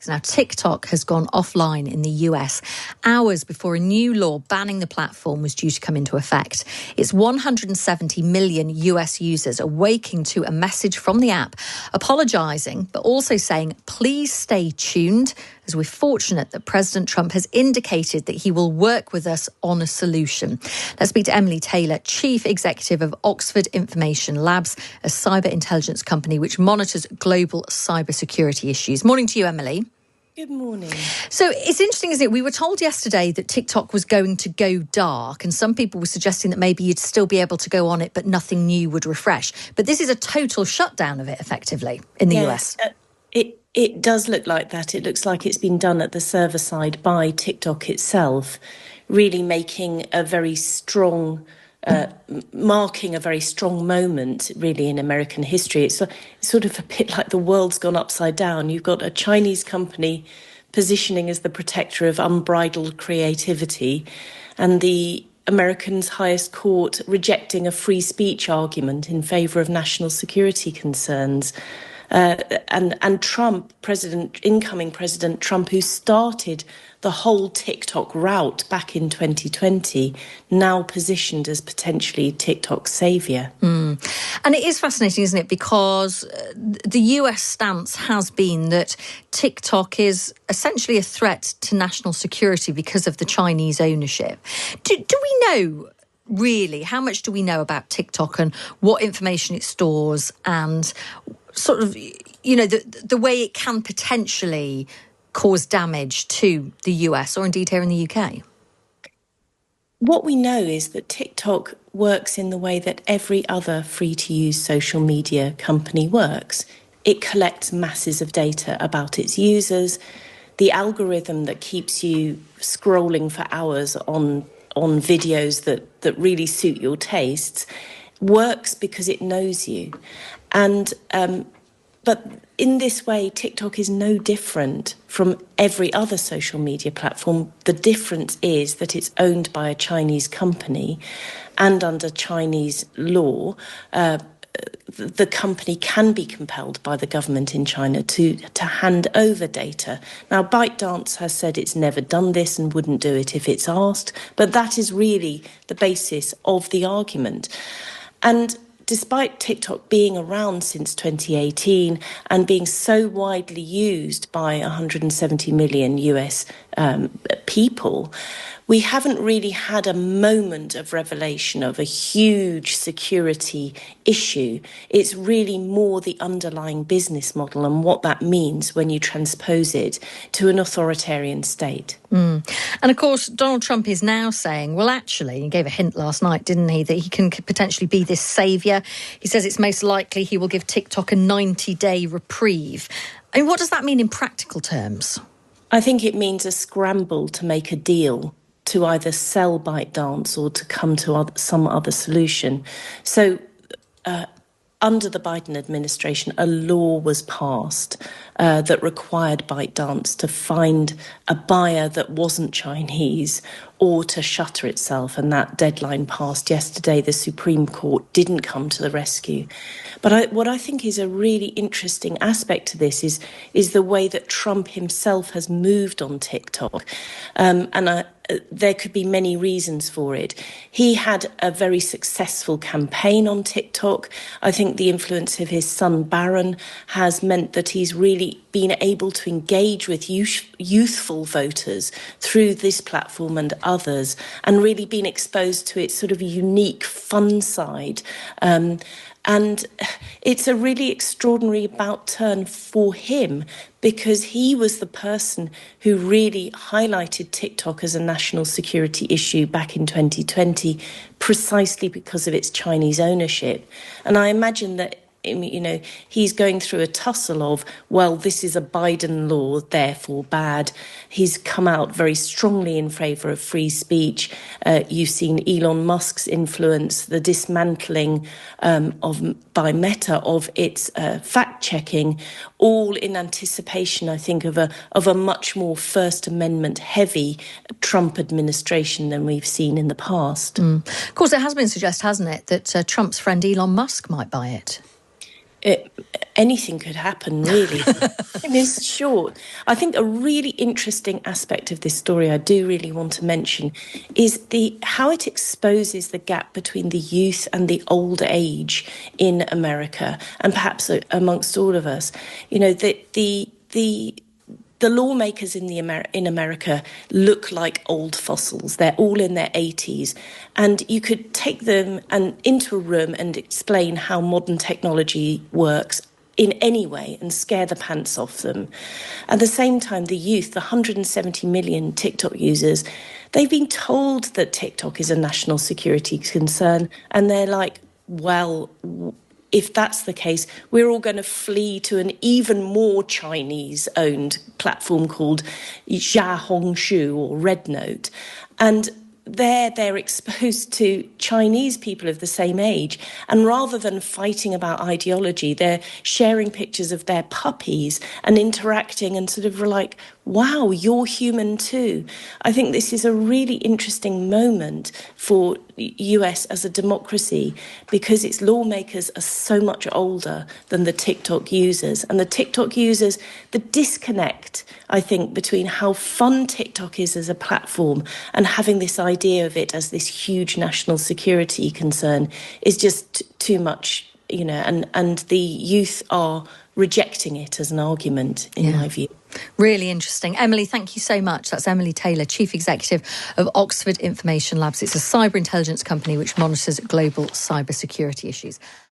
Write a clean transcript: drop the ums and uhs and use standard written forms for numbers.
Now, TikTok has gone offline in the US hours before a new law banning the platform was due to come into effect. Its 170 million US users are waking to a message from the app apologising, but also saying, please stay tuned, as we're fortunate that President Trump has indicated that he will work with us on a solution. Let's speak to Emily Taylor, Chief Executive of Oxford Information Labs, a cyber intelligence company which monitors global cybersecurity issues. Morning to you, Emily. Good morning. So it's interesting, isn't it? We were told yesterday that TikTok was going to go dark, and some people were suggesting that maybe you'd still be able to go on it, but nothing new would refresh. But this is a total shutdown of it, effectively, in the US. It does look like that. It looks like it's been done at the server side by TikTok itself, really making a very strong marking a very strong moment, really, in American history. It's sort of a bit like the world's gone upside down. You've got a Chinese company positioning as the protector of unbridled creativity, and the Americans' highest court rejecting a free speech argument in favour of national security concerns. And Trump, incoming President Trump, who started the whole TikTok route back in 2020, now positioned as potentially TikTok's saviour. And it is fascinating, isn't it? Because the US stance has been that TikTok is essentially a threat to national security because of the Chinese ownership. Do we know, really, how much do we know about TikTok and what information it stores and sort of, you know, the way it can potentially cause damage to the US or indeed here in the UK? What we know is that TikTok works in the way that every other free-to-use social media company works. It collects masses of data about its users. The algorithm that keeps you scrolling for hours on videos that really suit your tastes works because it knows you. And but in this way, TikTok is no different from every other social media platform. The difference is that it's owned by a Chinese company, and under Chinese law, the company can be compelled by the government in China to hand over data. Now, ByteDance has said it's never done this and wouldn't do it if it's asked, but that is really the basis of the argument. And despite TikTok being around since 2018 and being so widely used by 170 million US people, we haven't really had a moment of revelation of a huge security issue. It's really more the underlying business model and what that means when you transpose it to an authoritarian state. And of course, Donald Trump is now saying, well, actually, he gave a hint last night, didn't he, that he can potentially be this saviour. He says it's most likely he will give TikTok a 90-day reprieve. I mean, what does that mean in practical terms? I think it means a scramble to make a deal to either sell ByteDance or to come to some other solution. So under the Biden administration, a law was passed that required ByteDance to find a buyer that wasn't Chinese or to shutter itself, and that deadline passed yesterday. The Supreme Court didn't come to the rescue. But what I think is a really interesting aspect to this is the way that Trump himself has moved on TikTok. There could be many reasons for it. He had a very successful campaign on TikTok. I think the influence of his son Barron has meant that he's really been able to engage with youthful voters through this platform and others, and really been exposed to its sort of unique fun side. And it's a really extraordinary about turn for him, because he was the person who really highlighted TikTok as a national security issue back in 2020, precisely because of its Chinese ownership. And I imagine that, you know, he's going through a tussle of, well, this is a Biden law, therefore bad. He's come out very strongly in favour of free speech. You've seen Elon Musk's influence, the dismantling by Meta of its fact-checking, all in anticipation, I think, of a much more First Amendment-heavy Trump administration than we've seen in the past. Of course, it has been suggested, hasn't it, that Trump's friend Elon Musk might buy it? anything could happen, really. In this short, I think a really interesting aspect of this story I do really want to mention is how it exposes the gap between the youth and the old age in America, and perhaps amongst all of us. You know, the lawmakers in America look like old fossils. They're all in their 80s. And you could take them into a room and explain how modern technology works in any way and scare the pants off them. At the same time, the youth, the 170 million TikTok users, they've been told that TikTok is a national security concern. And they're like, well, if that's the case, we're all going to flee to an even more Chinese-owned platform called Xiaohongshu or Red Note. And they're exposed to Chinese people of the same age. And rather than fighting about ideology, they're sharing pictures of their puppies and interacting and sort of like, wow, you're human too. I think this is a really interesting moment for US as a democracy because its lawmakers are so much older than the TikTok users. And the TikTok users, the disconnect, I think, between how fun TikTok is as a platform and having this idea of it as this huge national security concern is just too much, you know, and the youth are rejecting it as an argument, in my view. Really interesting. Emily, thank you so much. That's Emily Taylor, Chief Executive of Oxford Information Labs. It's a cyber intelligence company which monitors global cyber security issues.